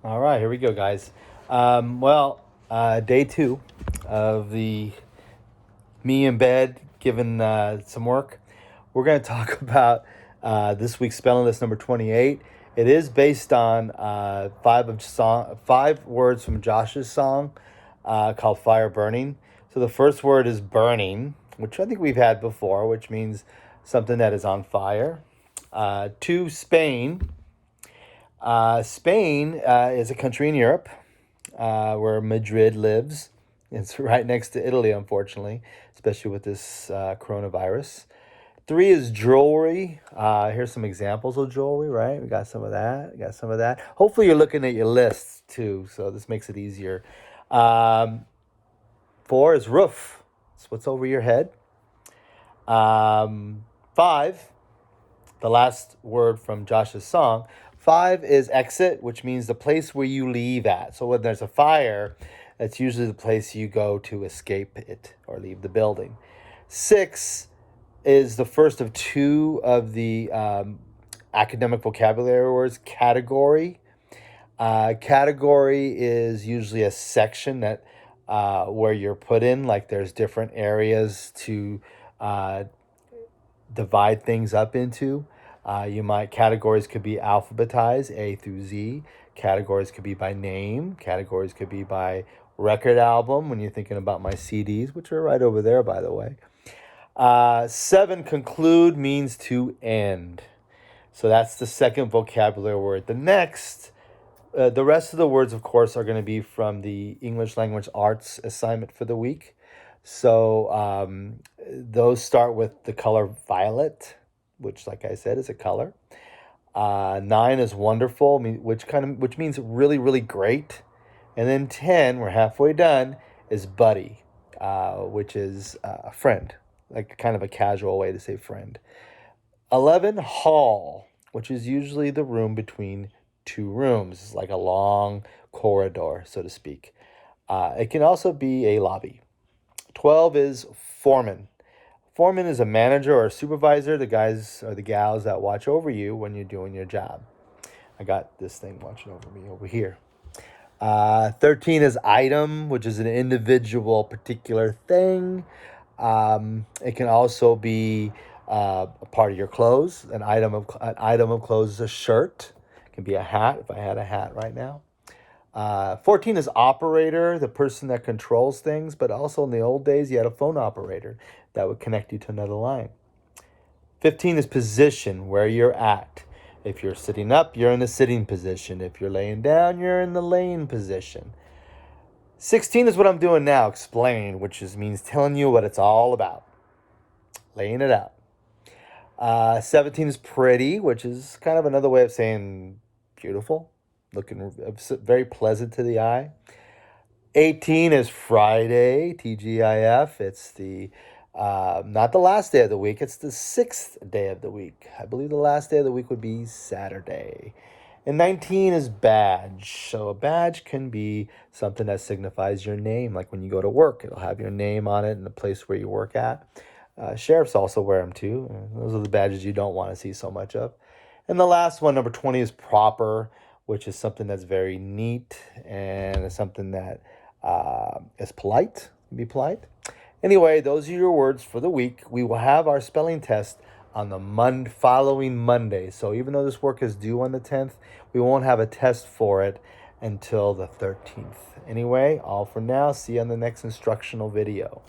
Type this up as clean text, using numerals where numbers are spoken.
All right, here we go, guys. Day two of the me in bed giving some work. We're going to talk about this week's spelling list number 28. It is based on five words from Josh's song called Fire Burning. So the first word is burning, which I think we've had before, which means something that is on fire. Two, Spain. Spain is a country in Europe where Madrid lives. It's right next to Italy, unfortunately, especially with this coronavirus. Three is jewelry. Here's some examples of jewelry, right? We got some of that. We got some of that. Hopefully, you're looking at your lists too, so this makes it easier. Four is roof. It's what's over your head. Five, the last word from Josh's song. Five is exit, which means the place where you leave at. So when there's a fire, that's usually the place you go to escape it or leave the building. Six is the first of two of the academic vocabulary words, category. Category is usually a section that where you're put in, like there's different areas to divide things up into. Categories could be alphabetized, A through Z. Categories could be by name. Categories could be by record album, when you're thinking about my CDs, which are right over there, by the way. Seven, conclude, means to end. So that's the second vocabulary word. The rest of the words, of course, are going to be from the English Language Arts assignment for the week. So those start with the color violet, which, like I said, is a color. 9 is wonderful, which means really, really great. And then 10, we're halfway done, is buddy, which is a friend, like kind of a casual way to say friend. 11, hall, which is usually the room between two rooms. It's like a long corridor, so to speak. It can also be a lobby. 12 is foreman. Foreman is a manager or a supervisor, the guys or the gals that watch over you when you're doing your job. I got this thing watching over me over here. 13 is item, which is an individual particular thing. It can also be a part of your clothes. An item of clothes is a shirt. It can be a hat, if I had a hat right now. 14 is operator, the person that controls things, but also in the old days, you had a phone operator that would connect you to another line. 15 is position, where you're at. If you're sitting up, you're in the sitting position. If you're laying down, you're in the laying position. 16 is what I'm doing now, explain, which means telling you what it's all about. Laying it out. 17 is pretty, which is kind of another way of saying beautiful. Looking very pleasant to the eye. 18 is Friday, TGIF. It's the not the last day of the week. It's the 6th day of the week. I believe the last day of the week would be Saturday. And 19 is badge. So a badge can be something that signifies your name. Like when you go to work, it'll have your name on it in the place where you work at. Sheriffs also wear them too. Those are the badges you don't want to see so much of. And the last one, number 20, is proper, which is something that's very neat and something that is polite. Be polite. Anyway, those are your words for the week. We will have our spelling test on the following Monday. So even though this work is due on the 10th, we won't have a test for it until the 13th. Anyway, all for now. See you on the next instructional video.